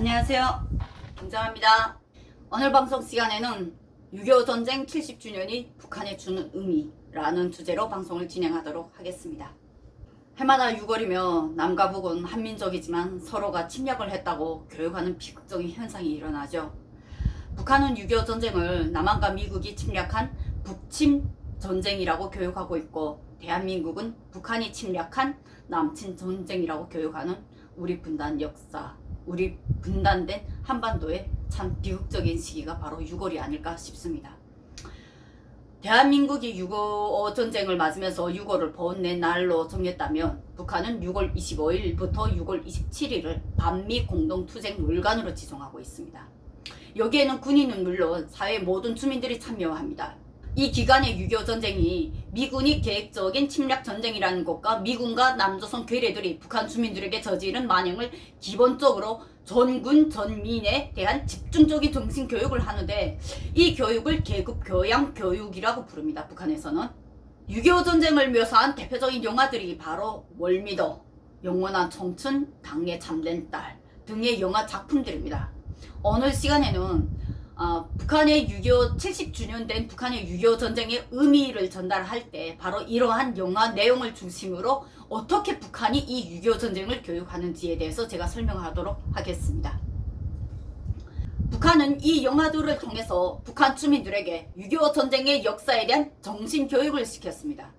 안녕하세요. 김정아입니다. 오늘 방송 시간에는 6.25 전쟁 70주년이 북한에 주는 의미라는 주제로 방송을 진행하도록 하겠습니다. 해마다 6월이며 남과 북은 한민족이지만 서로가 침략을 했다고 교육하는 비극적인 현상이 일어나죠. 북한은 6.25 전쟁을 남한과 미국이 침략한 북침 전쟁이라고 교육하고 있고, 대한민국은 북한이 침략한 남침 전쟁이라고 교육하는 우리 분단 역사, 우리 분단된 한반도의 참 비극적인 시기가 바로 6월이 아닐까 싶습니다. 대한민국이 6.25 전쟁을 맞으면서 6월을 번낸 날로 정했다면, 북한은 6월 25일부터 6월 27일을 반미 공동투쟁 월간으로 지정하고 있습니다. 여기에는 군인은 물론 사회 모든 주민들이 참여합니다. 이 기간의 6.25 전쟁이 미군이 계획적인 침략 전쟁이라는 것과 미군과 남조선 괴뢰들이 북한 주민들에게 저지른 만행을 기본적으로 전군 전민에 대한 집중적인 정신교육을 하는데, 이 교육을 계급 교양 교육이라고 부릅니다. 북한에서는 6.25 전쟁을 묘사한 대표적인 영화들이 바로 월미도, 영원한 청춘, 당에 잠든 딸 등의 영화 작품들입니다. 오늘 시간에는 북한의 6.25 70주년 된 북한의 6.25 전쟁의 의미를 전달할 때 바로 이러한 영화 내용을 중심으로 어떻게 북한이 이 6.25 전쟁을 교육하는지에 대해서 제가 설명하도록 하겠습니다. 북한은 이 영화들을 통해서 북한 주민들에게 6.25 전쟁의 역사에 대한 정신교육을 시켰습니다.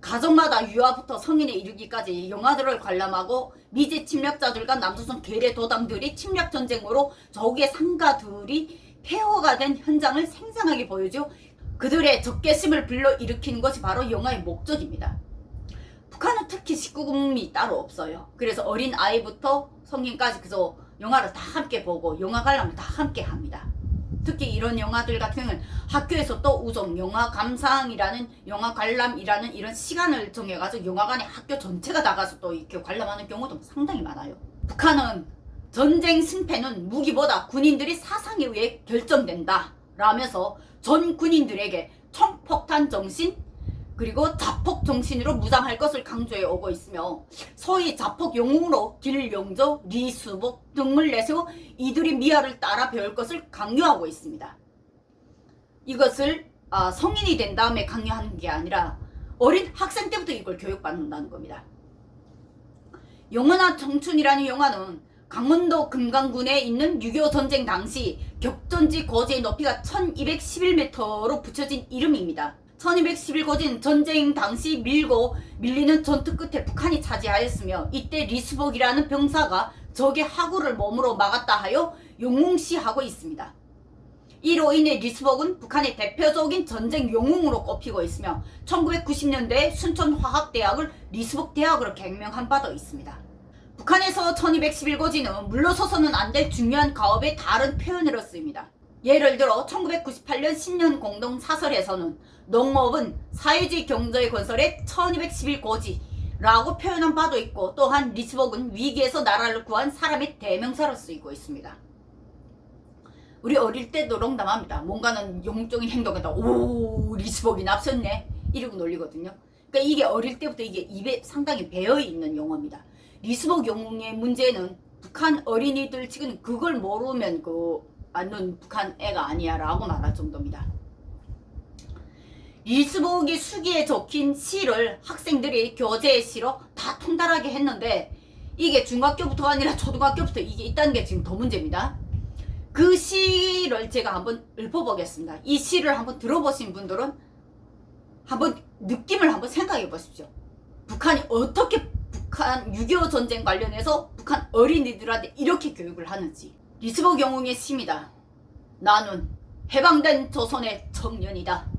가정마다 유아부터 성인에 이르기까지 영화들을 관람하고 미제 침략자들과 남조선 괴뢰 도당들이 침략 전쟁으로 적의 상가들이 폐허가 된 현장을 생생하게 보여줘 그들의 적개심을 불러일으키는 것이 바로 영화의 목적입니다. 북한은 특히 19금이 따로 없어요. 그래서 어린 아이부터 성인까지 그저 영화를 다 함께 보고 영화 관람을 다 함께 합니다. 특히 이런 영화들 같은 경우는 학교에서 또 우정, 영화 감상이라는, 영화 관람이라는 이런 시간을 정해가지고 영화관에 학교 전체가 나가서 또 이렇게 관람하는 경우도 상당히 많아요. 북한은 전쟁 승패는 무기보다 군인들이 사상에 의해 결정된다 라면서 전 군인들에게 총폭탄 정신 그리고 자폭 정신으로 무장할 것을 강조해 오고 있으며, 소위 자폭 영웅으로 길영조, 리수복 등을 내세워 이들이 미아를 따라 배울 것을 강요하고 있습니다. 이것을 성인이 된 다음에 강요하는 게 아니라 어린 학생 때부터 이걸 교육받는다는 겁니다. 영원한 청춘이라는 영화는 강원도 금강군에 있는 6.25 전쟁 당시 격전지 고지의 높이가 1211m로 붙여진 이름입니다. 1211 고지는 전쟁 당시 밀고 밀리는 전투 끝에 북한이 차지하였으며, 이때 리수복이라는 병사가 적의 하구를 몸으로 막았다 하여 영웅시하고 있습니다. 이로 인해 리수복은 북한의 대표적인 전쟁 영웅으로 꼽히고 있으며 1990년대에 순천화학대학을 리수복대학으로 개명한 바도 있습니다. 북한에서 1211 고지는 물러서서는 안 될 중요한 가업의 다른 표현으로 쓰입니다. 예를 들어 1998년 신년 공동 사설에서는 농업은 사회주의 경제의 건설에 1211 고지라고 표현한 바도 있고, 또한 리수복은 위기에서 나라를 구한 사람의 대명사로 쓰이고 있습니다. 우리 어릴 때도 농담합니다. 뭔가는 영웅적인 행동에다 오 리수복이 납셨네 이러고 놀리거든요. 그러니까 이게 어릴 때부터 이게 입에 상당히 배어있는 용어입니다. 리수복 영웅의 문제는 북한 어린이들 지금 그걸 모르면 넌 북한 애가 아니야 라고 말할 정도입니다. 리수복이 수기에 적힌 시를 학생들이 교재에 실어 다 통달하게 했는데, 이게 중학교부터가 아니라 초등학교부터 이게 있다는 게 지금 더 문제입니다. 그 시를 제가 한번 읊어보겠습니다. 이 시를 한번 들어보신 분들은 한번 느낌을 한번 생각해 보십시오. 북한이 어떻게 북한 6.25 전쟁 관련해서 북한 어린이들한테 이렇게 교육을 하는지. 리수복 영웅의 시입니다. 나는 해방된 조선의 청년이다.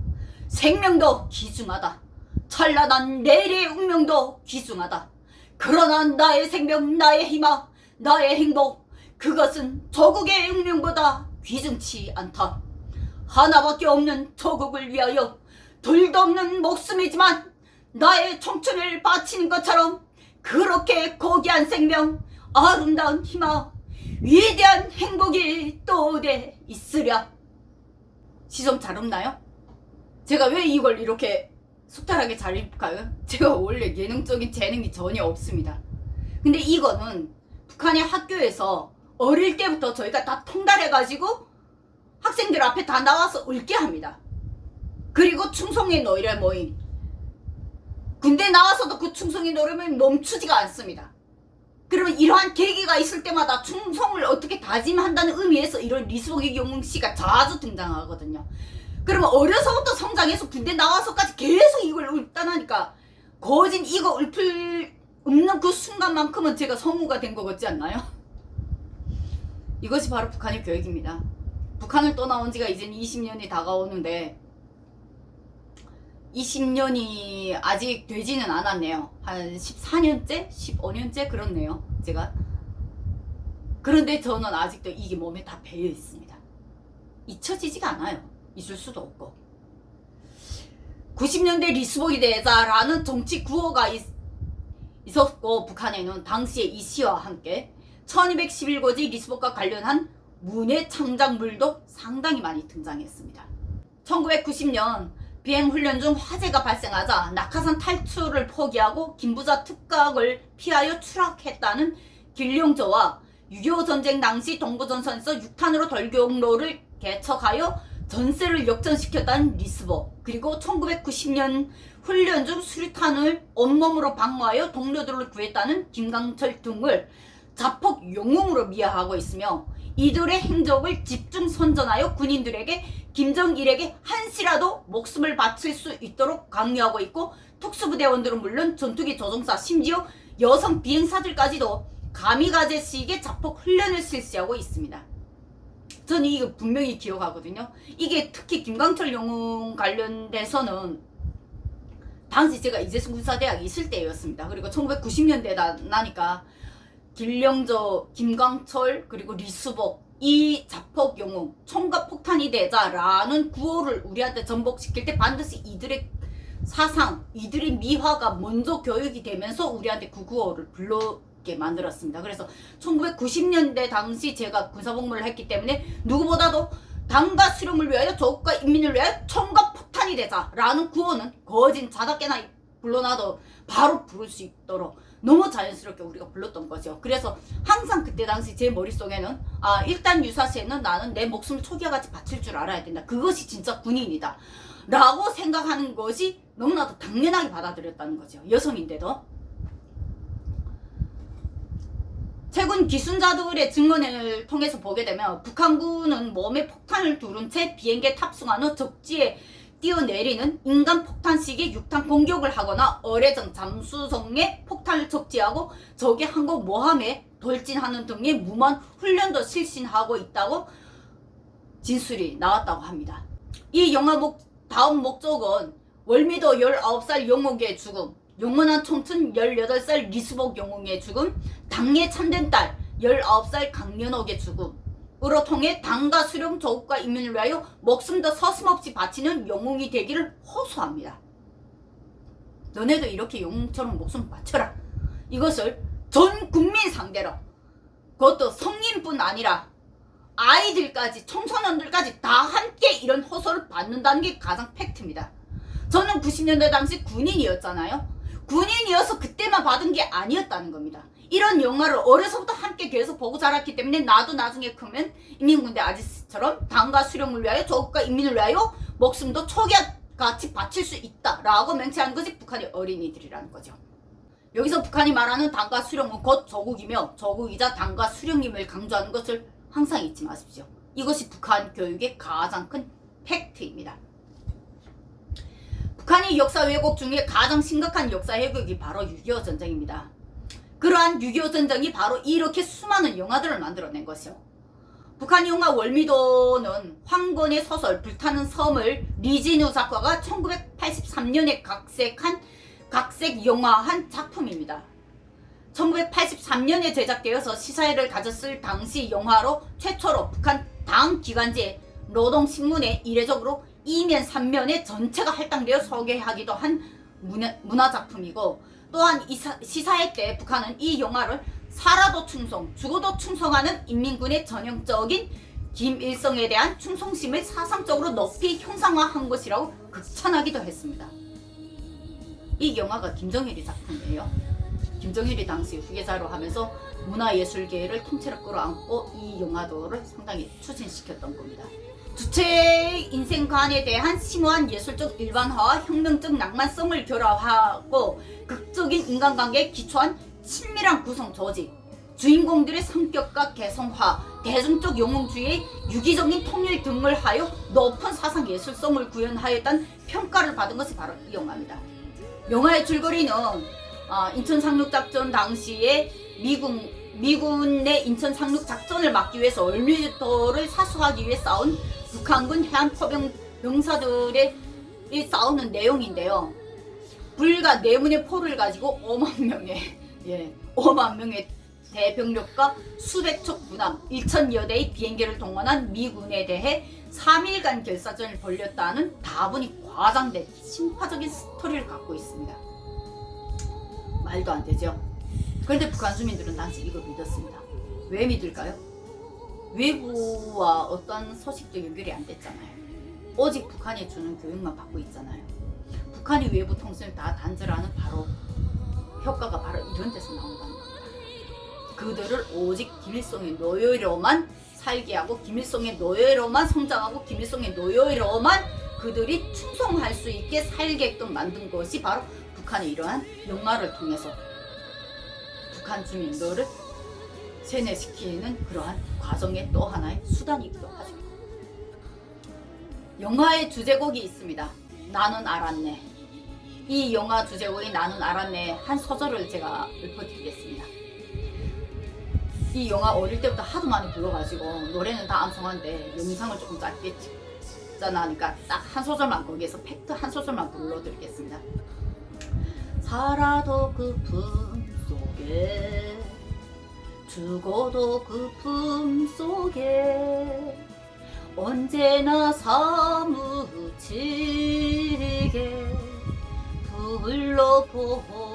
생명도 귀중하다. 찬란한 내일의 운명도 귀중하다. 그러나 나의 생명, 나의 희망, 나의 행복, 그것은 조국의 운명보다 귀중치 않다. 하나밖에 없는 조국을 위하여 둘도 없는 목숨이지만 나의 청춘을 바치는 것처럼 그렇게 고귀한 생명, 아름다운 희망, 위대한 행복이 또 어디 있으랴. 시 좀 잘 없나요? 제가 왜 이걸 이렇게 속달하게 잘 읽을까요? 제가 원래 예능적인 재능이 전혀 없습니다. 근데 이거는 북한의 학교에서 어릴 때부터 저희가 다 통달해가지고 학생들 앞에 다 나와서 읊게 합니다. 그리고 충성의 노래 모임. 군대 나와서도 그 충성의 노래는 멈추지가 않습니다. 그러면 이러한 계기가 있을 때마다 충성을 어떻게 다짐한다는 의미에서 이런 리스보기 영웅씨가 자주 등장하거든요. 그러면 어려서부터 성장해서 군대 나와서까지 계속 이걸 읊다나니까 거진 이거 읊는 그 순간만큼은 제가 성우가 된 거 같지 않나요? 이것이 바로 북한의 교육입니다. 북한을 떠나온 지가 이제 20년이 다가오는데 20년이 아직 되지는 않았네요. 한 14년째? 15년째 그렇네요. 제가. 그런데 저는 아직도 이게 몸에 다 배어 있습니다. 잊혀지지가 않아요. 잊을 수도 없고. 90년대 리스보기 대자라는 정치 구호가 있었고 북한에는 당시에 이 시와 함께 1211고지 리스복과 관련한 문예 창작물도 상당히 많이 등장했습니다. 1990년 비행훈련 중 화재가 발생하자 낙하산 탈출을 포기하고 김부자 특각을 피하여 추락했다는 길룡저와 6.25 전쟁 당시 동부전선에서 6탄으로 돌격로를 개척하여 전세를 역전시켰다는 리스버, 그리고 1990년 훈련 중 수류탄을 온몸으로 방어하여 동료들을 구했다는 김강철 등을 자폭 영웅으로 미화하고 있으며 이들의 행적을 집중 선전하여 군인들에게 김정일에게 한시라도 목숨을 바칠 수 있도록 강요하고 있고 특수부대원들은 물론 전투기 조종사 심지어 여성 비행사들까지도 가미가제식의 자폭 훈련을 실시하고 있습니다. 저는 이거 분명히 기억하거든요. 이게 특히 김강철 영웅 관련돼서는 당시 제가 이재승 군사대학에 있을 때였습니다. 그리고 1990년대 나니까 길령저, 김강철, 그리고 리수복, 이 자폭 영웅, 총각 폭탄이 되자라는 구호를 우리한테 전복시킬 때 반드시 이들의 사상, 이들의 미화가 먼저 교육이 되면서 우리한테 그 구호를 불러게 만들었습니다. 그래서 1990년대 당시 제가 군사복무를 했기 때문에 누구보다도 당과 수령을 위하여 조국과 인민을 위하여 총각 폭탄이 되자라는 구호는 거진 자다깨나 불러놔도 바로 부를 수 있도록 너무 자연스럽게 우리가 불렀던 거죠. 그래서 항상 그때 당시 제 머릿속에는 일단 유사시에는 나는 내 목숨을 초기화같이 바칠 줄 알아야 된다. 그것이 진짜 군인이다. 라고 생각하는 것이 너무나도 당연하게 받아들였다는 거죠. 여성인데도. 최근 기순자들의 증언을 통해서 보게 되면 북한군은 몸에 폭탄을 두른 채 비행기에 탑승한 후 적지에 뛰어내리는 인간 폭탄식의 육탄 공격을 하거나 어뢰전 잠수성에 폭탄을 적지하고 적의 항공 모함에 돌진하는 등의 무모한 훈련도 실시하고 있다고 진술이 나왔다고 합니다. 이 영화 다음 목적은 월미도 19살 영옥의 죽음, 영원한 청춘 18살 리수복 영웅의 죽음, 당의 참된 딸 19살 강연옥의 죽음으로 통해 당과 수령 조국과 인민을 위하여 목숨도 서슴없이 바치는 영웅이 되기를 호소합니다. 너네도 이렇게 영웅처럼 목숨 바쳐라. 이것을 전 국민 상대로, 그것도 성인뿐 아니라 아이들까지 청소년들까지 다 함께 이런 호소를 받는다는 게 가장 팩트입니다. 저는 90년대 당시 군인이었잖아요. 군인이어서 그때만 받은 게 아니었다는 겁니다. 이런 영화를 어려서부터 함께 계속 보고 자랐기 때문에 나도 나중에 크면 인민군대 아저씨처럼 당과 수령을 위하여 조국과 인민을 위하여 목숨도 초기화같이 바칠 수 있다라고 맹세하는 것이 북한의 어린이들이라는 거죠. 여기서 북한이 말하는 당과 수령은 곧 조국이며 조국이자 당과 수령임을 강조하는 것을 항상 잊지 마십시오. 이것이 북한 교육의 가장 큰 팩트입니다. 북한의 역사 왜곡 중에 가장 심각한 역사 왜곡이 바로 6.25 전쟁입니다. 그러한 6.25 전쟁이 바로 이렇게 수많은 영화들을 만들어낸 것이요. 북한 영화 월미도는 황건의 소설 불타는 섬을 리진우 작가가 1983년에 각색 영화한 작품입니다. 1983년에 제작되어서 시사회를 가졌을 당시 영화로 최초로 북한 당 기관지에 노동신문에 이례적으로 2면 3면에 전체가 할당되어 소개하기도 한 문화작품이고, 또한 시사회 때 북한은 이 영화를 살아도 충성, 죽어도 충성하는 인민군의 전형적인 김일성에 대한 충성심을 사상적으로 높이 형상화한 것이라고 극찬하기도 했습니다. 이 영화가 김정일이 작품이에요. 김정일이 당시 후계자로 하면서 문화예술계를 통째로 끌어안고 이 영화도를 상당히 추진시켰던 겁니다. 주체의 인생관에 대한 심오한 예술적 일반화와 혁명적 낭만성을 결합하고 극적인 인간관계에 기초한 친밀한 구성 조직, 주인공들의 성격과 개성화, 대중적 영웅주의의 유기적인 통일 등을 하여 높은 사상 예술성을 구현하였다는 평가를 받은 것이 바로 이 영화입니다. 영화의 줄거리는 인천 상륙작전 당시에 미군의 인천 상륙 작전을 막기 위해서 얼미터를 사수하기 위해 싸운 북한군 해안포병 병사들의 싸우는 내용인데요. 불과 4문의 포를 가지고 5만 명의 대병력과 수백 척 군함 1,000여 대의 비행기를 동원한 미군에 대해 3일간 결사전을 벌였다는 다분히 과장된 심파적인 스토리를 갖고 있습니다. 말도 안 되죠. 그런데 북한 주민들은 당시 이걸 믿었습니다. 왜 믿을까요? 외부와 어떤 소식도 연결이 안 됐잖아요. 오직 북한이 주는 교육만 받고 있잖아요. 북한이 외부 통신을 다 단절하는 바로 효과가 바로 이런 데서 나온다는 겁니다. 그들을 오직 김일성의 노예로만 살게 하고 김일성의 노예로만 성장하고 김일성의 노예로만 그들이 충성할 수 있게 살게끔 만든 것이 바로 북한의 이러한 영화를 통해서 북한 주민들을 세뇌시키는 그러한 과정의 또 하나의 수단이기도 하죠. 영화의 주제곡이 있습니다. 나는 알았네. 이 영화 주제곡이 나는 알았네 한 소절을 제가 읊어드리겠습니다. 이 영화 어릴 때부터 하도 많이 불러가지고 노래는 다 암송한데 영상을 조금 짧게 찍잖아 하니까 딱 한 소절만 거기에서 팩트 한 소절만 불러드리겠습니다. 살아도 그 품 속에 죽어도 그 품 속에 언제나 사무치게 불러보고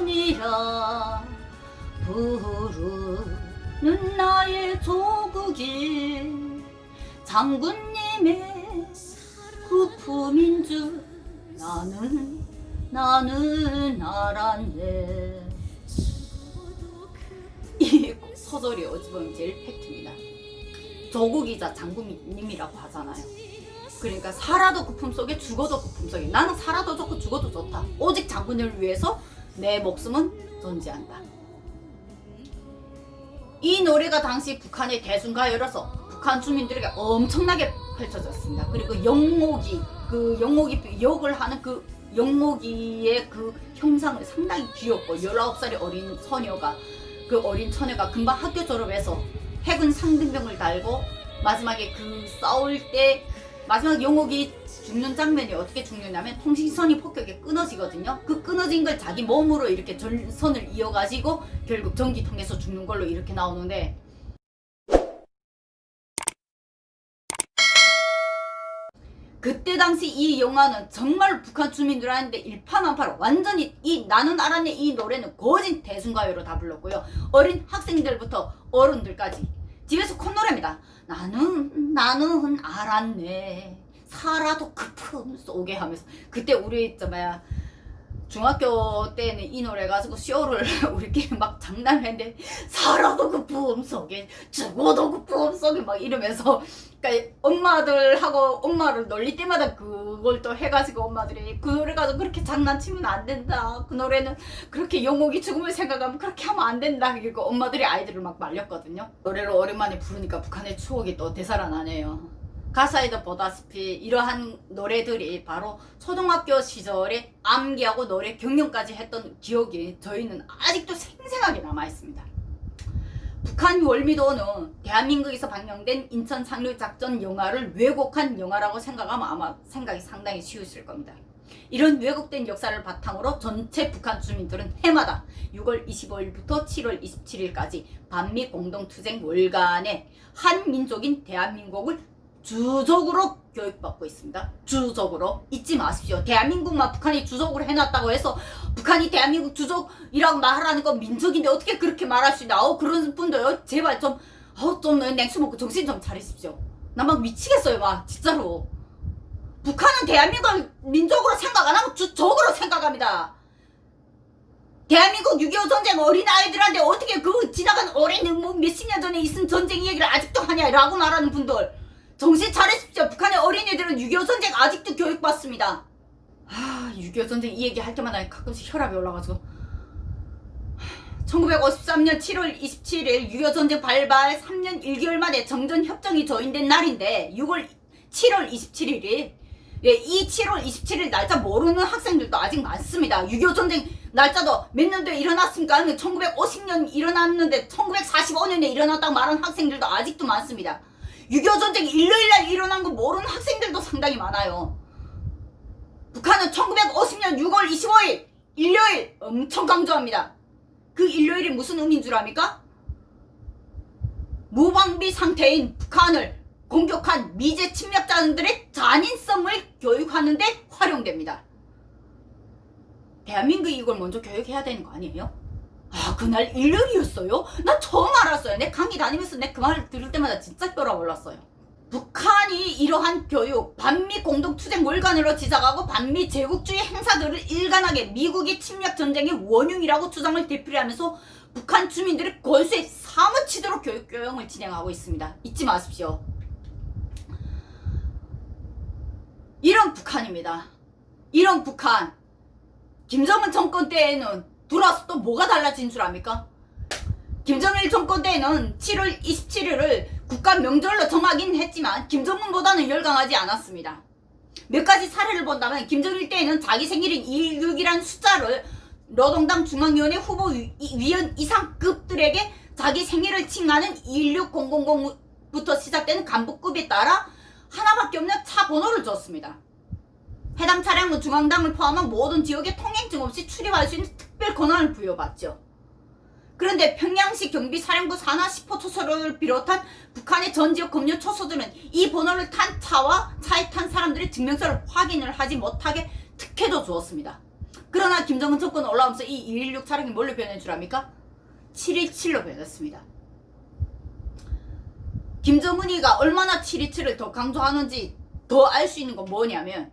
어머니라 부르는 나의 조국이 장군님의 부품인 줄 나는 알았네. 이 소설이 어찌 보면 제일 팩트입니다. 조국이자 장군님이라고 하잖아요. 그러니까 살아도 그 품속에 죽어도 그 품속에 나는 살아도 좋고 죽어도 좋다. 오직 장군을 위해서 내 목숨은 존재한다. 이 노래가 당시 북한의 대중가요로서 북한 주민들에게 엄청나게 펼쳐졌습니다. 그리고 역을 하는 그 영목이의 그 형상을 상당히 귀엽고 19살의 어린 처녀가 금방 학교 졸업해서 해군 상등병을 달고 마지막에 그 싸울 때 마지막 영옥이 죽는 장면이 어떻게 죽느냐면 통신선이 폭격에 끊어지거든요. 그 끊어진 걸 자기 몸으로 이렇게 전선을 이어가지고 결국 전기통에서 죽는 걸로 이렇게 나오는데, 그때 당시 이 영화는 정말 북한 주민들한테 일파만파로 완전히 이 나는 알았네 이 노래는 거진 대중가요로 다 불렀고요. 어린 학생들부터 어른들까지 집에서 콧노래입니다. 나는 알았네 살아도 그 품 속에 하면서. 그때 우리 있잖아요 중학교 때는 이 노래 가지고 쇼를 우리끼리 막 장난을 했는데 살아도 그 품 속에 죽어도 그 품 속에 막 이러면서, 그러니까 엄마를 놀릴 때마다 그걸 또 해가지고 엄마들이 그 노래 가지고 그렇게 장난치면 안 된다. 그 노래는 그렇게 영옥이 죽음을 생각하면 그렇게 하면 안 된다. 그리고 엄마들이 아이들을 막 말렸거든요. 노래를 오랜만에 부르니까 북한의 추억이 또 되살아나네요. 가사에도 보다시피 이러한 노래들이 바로 초등학교 시절에 암기하고 노래 경연까지 했던 기억이 저희는 아직도 생생하게 남아있습니다. 북한 월미도는 대한민국에서 방영된 인천 상륙작전 영화를 왜곡한 영화라고 생각하면 아마 생각이 상당히 쉬우실 겁니다. 이런 왜곡된 역사를 바탕으로 전체 북한 주민들은 해마다 6월 25일부터 7월 27일까지 반미 공동투쟁 월간에 한 민족인 대한민국을 주적으로 교육받고 있습니다. 주적으로. 잊지 마십시오. 대한민국만 북한이 주적으로 해놨다고 해서 북한이 대한민국 주적이라고 말하는 건 민족인데 어떻게 그렇게 말할 수 있나. 그런 분들 제발 좀 냉수 먹고 정신 좀 차리십시오. 나 막 미치겠어요. 막 진짜로. 북한은 대한민국을 민족으로 생각 안 하고 주적으로 생각합니다. 대한민국 6.25 전쟁 어린아이들한테 어떻게 그 지나간 어린 뭐 몇십 년 전에 있은 전쟁 얘기를 아직도 하냐라고 말하는 분들, 정신 차리십시오. 북한의 어린이들은 6.25 전쟁 아직도 교육받습니다. 6.25 전쟁 이 얘기 할 때마다 가끔씩 혈압이 올라가지고. 1953년 7월 27일 6.25 전쟁 발발 3년 1개월 만에 정전협정이 조인된 날인데 7월 27일이 이 7월 27일 날짜 모르는 학생들도 아직 많습니다. 6.25 전쟁 날짜도 몇 년도에 일어났습니까? 1950년 일어났는데 1945년에 일어났다고 말하는 학생들도 아직도 많습니다. 6.25 전쟁이 일요일날 일어난 거 모르는 학생들도 상당히 많아요. 북한은 1950년 6월 25일 일요일 엄청 강조합니다. 그 일요일이 무슨 의미인 줄 압니까? 무방비 상태인 북한을 공격한 미제 침략자들의 잔인성을 교육하는 데 활용됩니다. 대한민국이 이걸 먼저 교육해야 되는 거 아니에요? 그날 일요일이었어요? 나 처음 알았어요. 내 강의 다니면서 내 그 말을 들을 때마다 진짜 혈압 올랐어요. 북한이 이러한 교육, 반미 공동투쟁물관으로 지적하고 반미 제국주의 행사들을 일관하게 미국의 침략 전쟁의 원흉이라고 주장을 되풀이하면서 북한 주민들의 권수에 사무치도록 교육을 진행하고 있습니다. 잊지 마십시오. 이런 북한입니다. 이런 북한. 김정은 정권 때에는 들어와서 또 뭐가 달라진 줄 압니까? 김정일 정권 때에는 7월 27일을 국가 명절로 정하긴 했지만 김정은보다는 열광하지 않았습니다. 몇 가지 사례를 본다면 김정일 때에는 자기 생일인 216이라는 숫자를 노동당 중앙위원회 후보위원 이상급들에게 자기 생일을 칭하는 216000부터 시작되는 간부급에 따라 하나밖에 없는 차 번호를 줬습니다. 해당 차량은 중앙당을 포함한 모든 지역에 통행증 없이 출입할 수 있는 특별 권한을 부여받죠. 그런데 평양시 경비사령부 산하 10호 초소를 비롯한 북한의 전 지역 검역 초소들은 이 번호를 탄 차와 차에 탄 사람들의 증명서를 확인을 하지 못하게 특혜도 주었습니다. 그러나 김정은 정권 올라오면서 이 216 차량이 뭘로 변한 줄 압니까? 727로 변했습니다. 김정은이가 얼마나 727을 더 강조하는지 더 알 수 있는 건 뭐냐면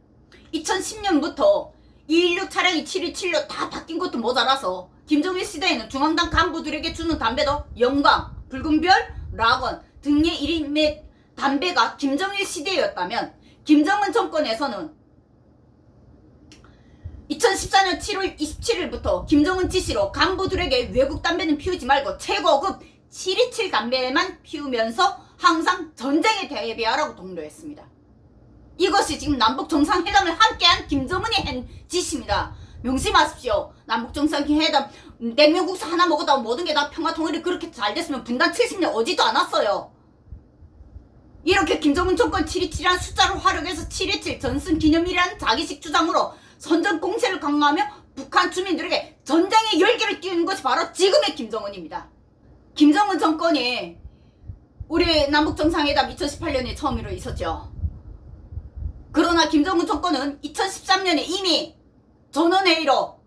2010년부터 216 차량이 727로 다 바뀐 것도 모자라서 김정일 시대에는 중앙당 간부들에게 주는 담배도 영광, 붉은별, 락원 등의 이름의 담배가 김정일 시대였다면 김정은 정권에서는 2014년 7월 27일부터 김정은 지시로 간부들에게 외국 담배는 피우지 말고 최고급 727 담배만 피우면서 항상 전쟁에 대비하라고 독려했습니다. 이것이 지금 남북정상회담을 함께한 김정은이 한 짓입니다. 명심하십시오. 남북정상회담 냉면국수 하나 먹었다고 모든 게 다 평화통일이 그렇게 잘 됐으면 분단 70년 오지도 않았어요. 이렇게 김정은 정권 727이라는 숫자를 활용해서 727 전승기념일이라는 자기식 주장으로 선전 공세를 강화하며 북한 주민들에게 전쟁의 열기를 띄우는 것이 바로 지금의 김정은입니다. 김정은 정권이 우리 남북정상회담 2018년에 처음으로 있었죠. 그러나 김정은 정권은 2013년에 이미 전원회의로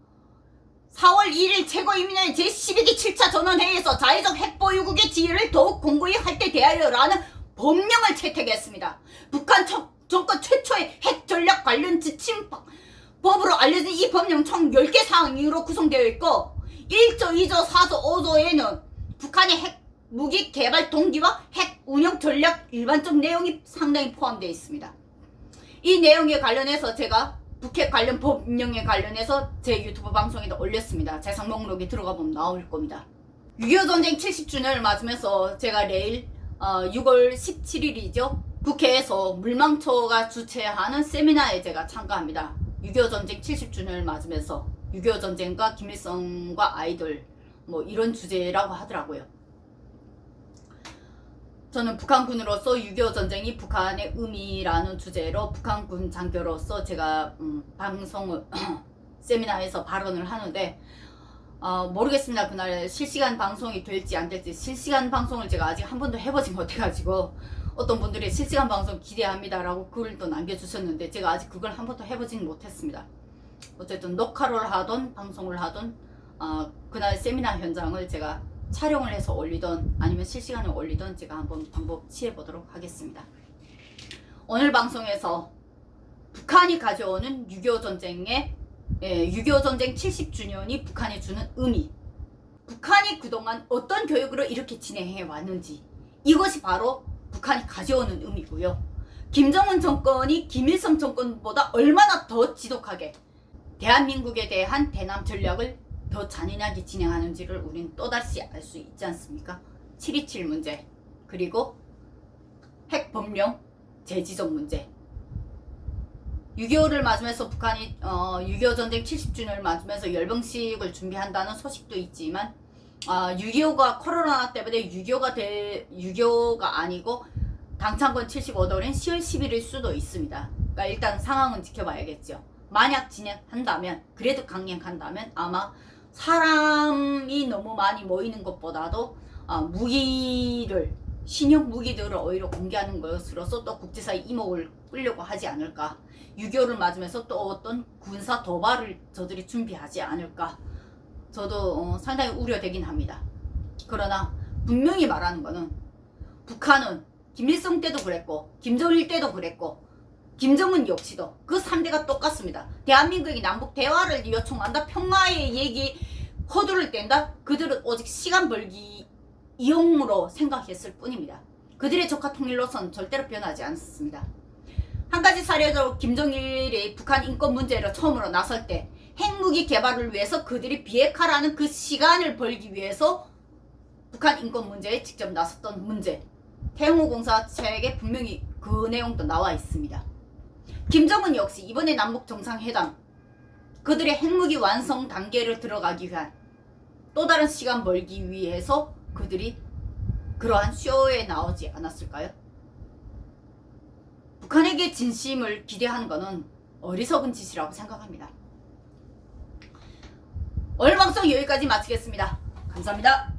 4월 1일 최고인민회의 제12기 7차 전원회의에서 자유적 핵보유국의 지위를 더욱 공고히 할 때 대하여라는 법령을 채택했습니다. 북한 정권 최초의 핵전략 관련 지침법으로 알려진 이 법령 총 10개 사항으로 구성되어 있고 1조, 2조, 4조, 5조에는 북한의 핵 무기 개발 동기와 핵 운영 전략 일반적 내용이 상당히 포함되어 있습니다. 이 내용에 관련해서 제가 북핵 관련 법령에 관련해서 제 유튜브 방송에도 올렸습니다. 재산 목록에 들어가 보면 나올 겁니다. 6.25 전쟁 70주년을 맞으면서 제가 내일 6월 17일이죠. 국회에서 물망초가 주최하는 세미나에 제가 참가합니다. 6.25 전쟁 70주년을 맞으면서 6.25 전쟁과 김일성과 아이들 뭐 이런 주제라고 하더라고요. 저는 북한군으로서 6.25 전쟁이 북한의 의미라는 주제로 북한군 장교로서 제가 방송을 세미나에서 발언을 하는데 모르겠습니다. 그날 실시간 방송이 될지 안 될지. 실시간 방송을 제가 아직 한 번도 해보지 못해가지고 어떤 분들이 실시간 방송 기대합니다 라고 글도 남겨주셨는데 제가 아직 그걸 한 번도 해보지는 못했습니다. 어쨌든 녹화를 하던 방송을 하던 그날 세미나 현장을 제가 촬영을 해서 올리던 아니면 실시간에 올리던 제가 한번 방법 취해보도록 하겠습니다. 오늘 방송에서 북한이 가져오는 6.25 전쟁의 6.25 전쟁 70주년이 북한이 주는 의미, 북한이 그동안 어떤 교육으로 이렇게 진행해 왔는지, 이것이 바로 북한이 가져오는 의미고요. 김정은 정권이 김일성 정권보다 얼마나 더 지독하게 대한민국에 대한 대남 전략을 더 잔인하게 진행하는지를 우리는 또다시 알 수 있지 않습니까? 7.27 문제, 그리고 핵범령 재지정 문제. 6.25를 맞으면서 북한이 6.25 전쟁 70주년을 맞으면서 열병식을 준비한다는 소식도 있지만 6.25가 코로나 때문에 6.25가 아니고 당창건 75돌인 10월 10일일 수도 있습니다. 그러니까 일단 상황은 지켜봐야겠죠. 만약 진행한다면, 그래도 강행한다면 아마 사람이 너무 많이 모이는 것보다도 무기를, 신형 무기들을 오히려 공개하는 것으로서 또 국제사회 이목을 끌려고 하지 않을까. 6.25를 맞으면서 또 어떤 군사 도발을 저들이 준비하지 않을까. 저도 상당히 우려되긴 합니다. 그러나 분명히 말하는 거는, 북한은 김일성 때도 그랬고 김정일 때도 그랬고 김정은 역시도 그 3대가 똑같습니다. 대한민국이 남북 대화를 요청한다, 평화의 얘기 허들을 뗀다, 그들은 오직 시간 벌기 이용으로 생각했을 뿐입니다. 그들의 적화 통일로선 절대로 변하지 않았습니다. 한 가지 사례로 김정일이 북한 인권 문제로 처음으로 나설 때 핵무기 개발을 위해서 그들이 비핵화라는 그 시간을 벌기 위해서 북한 인권 문제에 직접 나섰던 문제, 태영호 공사책에 분명히 그 내용도 나와 있습니다. 김정은 역시 이번에 남북 정상회담, 그들의 핵무기 완성 단계를 들어가기 위한 또 다른 시간 벌기 위해서 그들이 그러한 쇼에 나오지 않았을까요? 북한에게 진심을 기대하는 것은 어리석은 짓이라고 생각합니다. 오늘 방송 여기까지 마치겠습니다. 감사합니다.